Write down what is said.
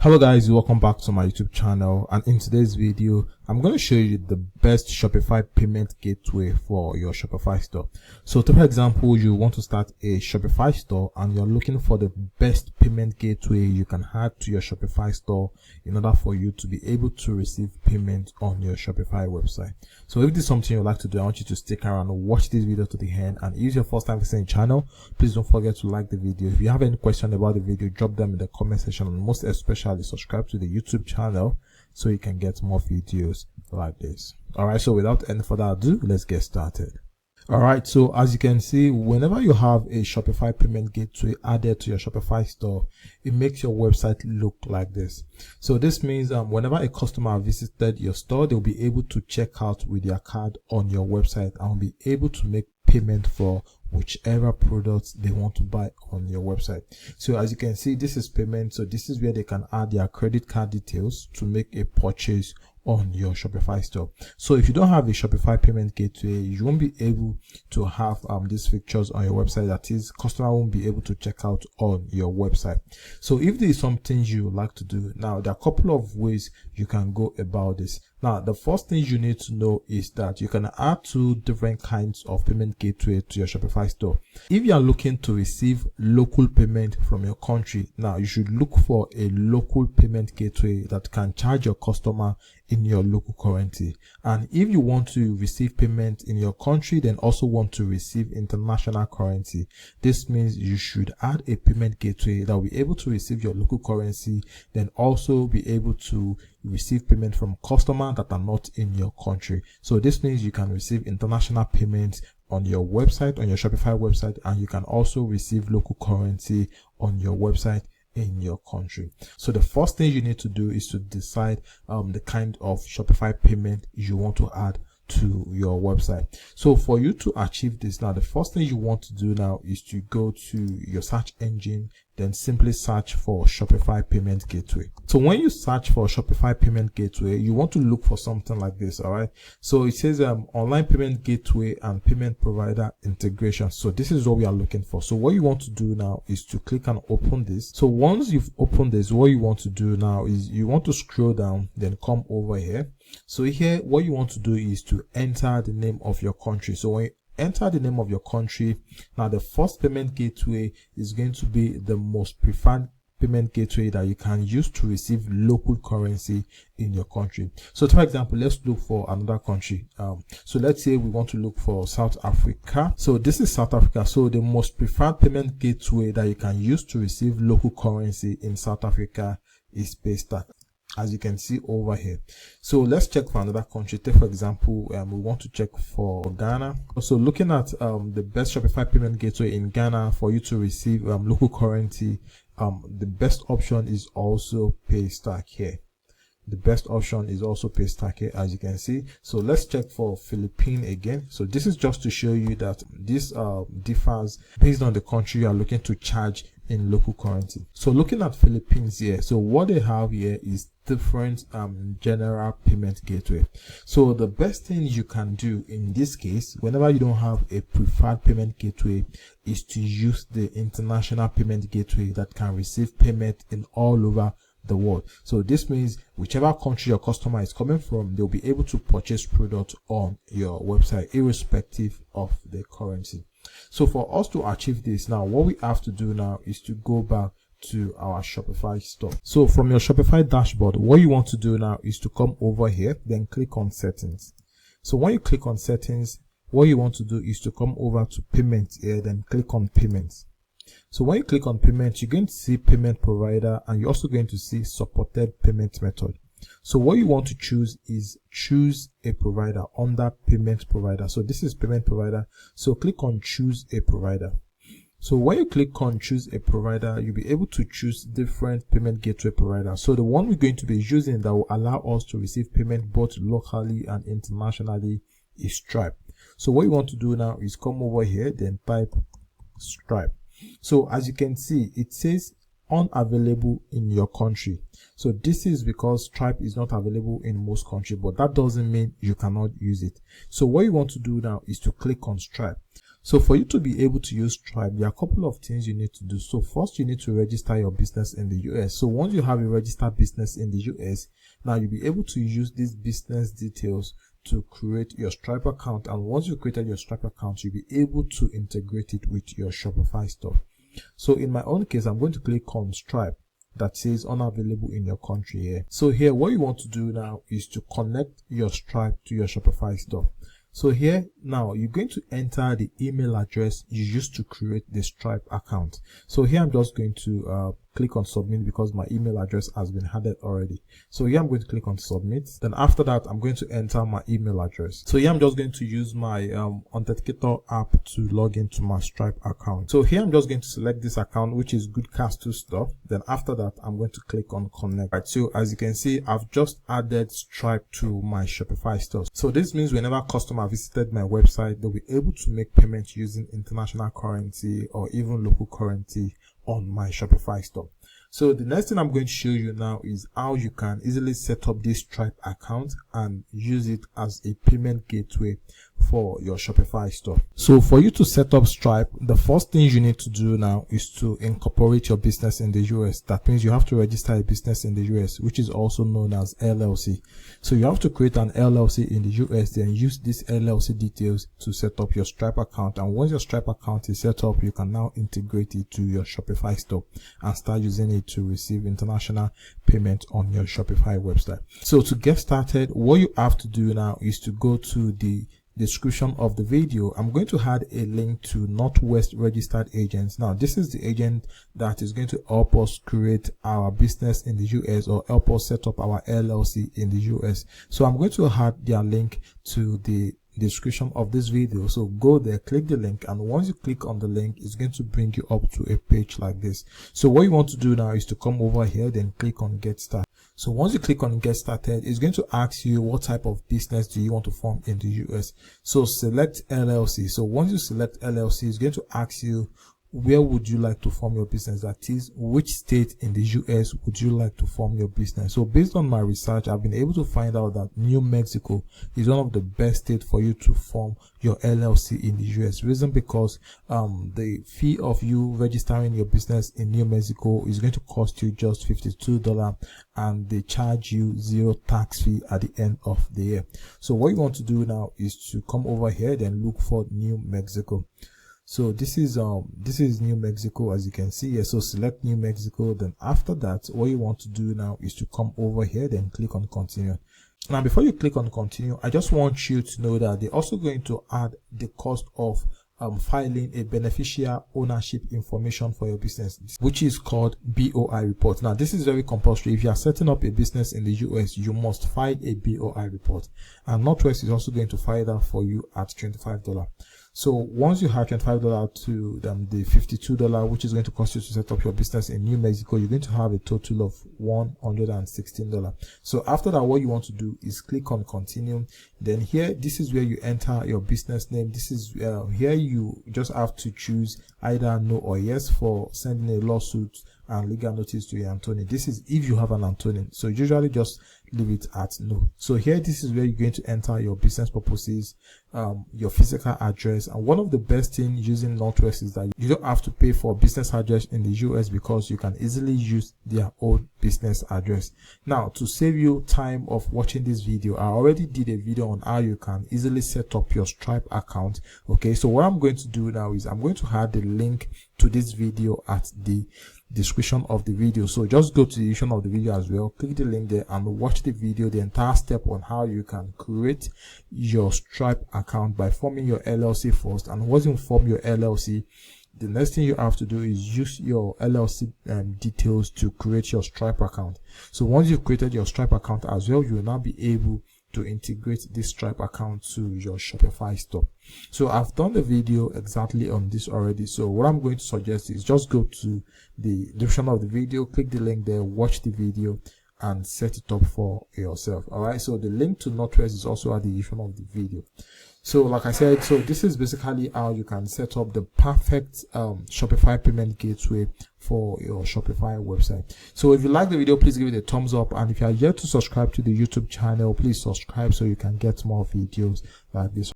Hello guys, welcome back to my YouTube channel, and in today's video I'm going to show you the best Shopify payment gateway for your Shopify store. So for example, you want to start a Shopify store and you're looking for the best payment gateway you can add to your Shopify store in order for you to be able to receive payment on your Shopify website. So if this is something you'd like to do, I want you to stick around and watch this video to the end. And if it's your first time visiting the channel, please don't forget to like the video. If you have any question about the video, drop them in the comment section, and most especially subscribe to the YouTube channel so you can get more videos like this. Alright, so without any further ado, let's get started. Alright, so as you can see, whenever you have a Shopify payment gateway added to your Shopify store, it makes your website look like this. So this means whenever a customer visited your store, they'll be able to check out with their card on your website and will be able to make payment for whichever products they want to buy on your website. So as you can see, this is payment. So this is where they can add their credit card details to make a purchase on your Shopify store. So if you don't have a Shopify payment gateway, you won't be able to have these features on your website. That is, customer won't be able to check out on your website. So if there is something you like to do, now there are a couple of ways you can go about this. Now, the first thing you need to know is that you can add two different kinds of payment gateway to your Shopify store. If you are looking to receive local payment from your country, now you should look for a local payment gateway that can charge your customer in your local currency. And if you want to receive payment in your country, then also want to receive international currency, this means you should add a payment gateway that will be able to receive your local currency, then also be able to receive payment from customers that are not in your country. So this means you can receive international payments on your website, on your Shopify website, and you can also receive local currency on your website in your country. So the first thing you need to do is to decide the kind of Shopify payment you want to add to your website. So for you to achieve this, now the first thing you want to do now is to go to your search engine, then simply search for Shopify payment gateway. So when you search for Shopify payment gateway, you want to look for something like this. All right, so it says online payment gateway and payment provider integration. So this is what we are looking for. So what you want to do now is to click and open this. So once you've opened this, what you want to do now is you want to scroll down, then come over here. So here, what you want to do is to enter the name of your country. So when you enter the name of your country, now the first payment gateway is going to be the most preferred payment gateway that you can use to receive local currency in your country. So for example, let's look for another country. So let's say we want to look for South Africa. So this is South Africa. So the most preferred payment gateway that you can use to receive local currency in South Africa is Paystack, as you can see over here. So let's check for another country. Take for example, we want to check for Ghana. So looking at the best Shopify payment gateway in Ghana for you to receive local currency, the best option is also Paystack here. The best option is also Paystack here, as you can see. So let's check for Philippines again. So this is just to show you that this differs based on the country you are looking to charge in local currency. So looking at Philippines here, so what they have here is different general payment gateway. So the best thing you can do in this case, whenever you don't have a preferred payment gateway, is to use the international payment gateway that can receive payment in all over the world. So this means whichever country your customer is coming from, they'll be able to purchase products on your website irrespective of the currency. So for us to achieve this, now what we have to do now is to go back to our Shopify store. So from your Shopify dashboard, what you want to do now is to come over here, then click on settings. So when you click on settings, what you want to do is to come over to payments here, then click on payments. So when you click on payments, you're going to see payment provider, and you're also going to see supported payment method. So what you want to choose is choose a provider under payment provider. So this is payment provider. So click on choose a provider. So when you click on choose a provider, you'll be able to choose different payment gateway providers. So the one we're going to be using that will allow us to receive payment both locally and internationally is Stripe. So what you want to do now is come over here, then type Stripe. So as you can see, it says unavailable in your country. So this is because Stripe is not available in most countries, but that doesn't mean you cannot use it. So what you want to do now is to click on Stripe. So for you to be able to use Stripe, there are a couple of things you need to do. So first, you need to register your business in the US. So once you have a registered business in the US, now you'll be able to use these business details to create your Stripe account. And once you created your Stripe account, you'll be able to integrate it with your Shopify store. So in my own case, I'm going to click on Stripe that says unavailable in your country here. So here, what you want to do now is to connect your Stripe to your Shopify store. So here now you're going to enter the email address you used to create the Stripe account. So here I'm just going to click on submit because my email address has been added already. So here I'm going to click on submit. Then after that, I'm going to enter my email address. So here I'm just going to use my Authenticator app to log into my Stripe account. So here I'm just going to select this account, which is Good Castle Store. Then after that, I'm going to click on connect. Right, so as you can see, I've just added Stripe to my Shopify store. So this means whenever customer visited my website, they'll be able to make payments using international currency or even local currency on my Shopify store. So the next thing I'm going to show you now is how you can easily set up this Stripe account and use it as a payment gateway for your Shopify store. So for you to set up Stripe, the first thing you need to do now is to incorporate your business in the US. That means you have to register a business in the US, which is also known as LLC. So you have to create an LLC in the US, then use these LLC details to set up your Stripe account. And once your Stripe account is set up, you can now integrate it to your Shopify store and start using it to receive international payment on your Shopify website. So to get started, what you have to do now is to go to the description of the video. I'm going to add a link to Northwest Registered Agents. Now this is the agent that is going to help us create our business in the US or help us set up our LLC in the US. So I'm going to add their link to the description of this video. So go there, click the link, and once you click on the link, it's going to bring you up to a page like this. So what you want to do now is to come over here, then click on Get Started. So once you click on Get Started, it's going to ask you what type of business do you want to form in the US. So select LLC. So once you select LLC, it's going to ask you where would you like to form your business, that is, which state in the US would you like to form your business. So based on my research, I've been able to find out that New Mexico is one of the best states for you to form your LLC in the US. Reason because the fee of you registering your business in New Mexico is going to cost you just $52, and they charge you 0 tax fee at the end of the year. So what you want to do now is to come over here, then look for New Mexico. So this is New Mexico, as you can see here. So select New Mexico. Then after that, what you want to do now is to come over here, then click on continue. Now before you click on continue, I just want you to know that they're also going to add the cost of filing a beneficial ownership information for your business, which is called BOI report. Now this is very compulsory. If you are setting up a business in the US, you must file a BOI report, and Northwest is also going to file that for you at $25. So once you have $25 to the $52, which is going to cost you to set up your business in New Mexico, you're going to have a total of $116. So after that, what you want to do is click on continue. Then here, this is where you enter your business name. This is here you just have to choose either no or yes for sending a lawsuit and legal notice to your attorney. This is if you have an attorney. So usually just leave it at no. So here, this is where you're going to enter your business purposes, your physical address. And one of the best things using Northwest is that you don't have to pay for a business address in the US because you can easily use their own business address. Now, to save you time of watching this video, I already did a video on how you can easily set up your Stripe account. Okay, so what I'm going to do now is I'm going to add the link to this video at the description of the video. So just go to the description of the video as well, click the link there and watch the video, the entire step on how you can create your Stripe account by forming your LLC first. And once you form your LLC, the next thing you have to do is use your LLC details to create your Stripe account. So once you've created your Stripe account as well, you will now be able to integrate this Stripe account to your Shopify store. So I've done the video exactly on this already. So what I'm going to suggest is just go to the description of the video, click the link there, watch the video and set it up for yourself. All right. So the link to Northwest is also at the description of the video. So like I said, so this is basically how you can set up the perfect Shopify payment gateway for your Shopify website. So if you like the video, please give it a thumbs up. And if you are yet to subscribe to the YouTube channel, please subscribe so you can get more videos like this.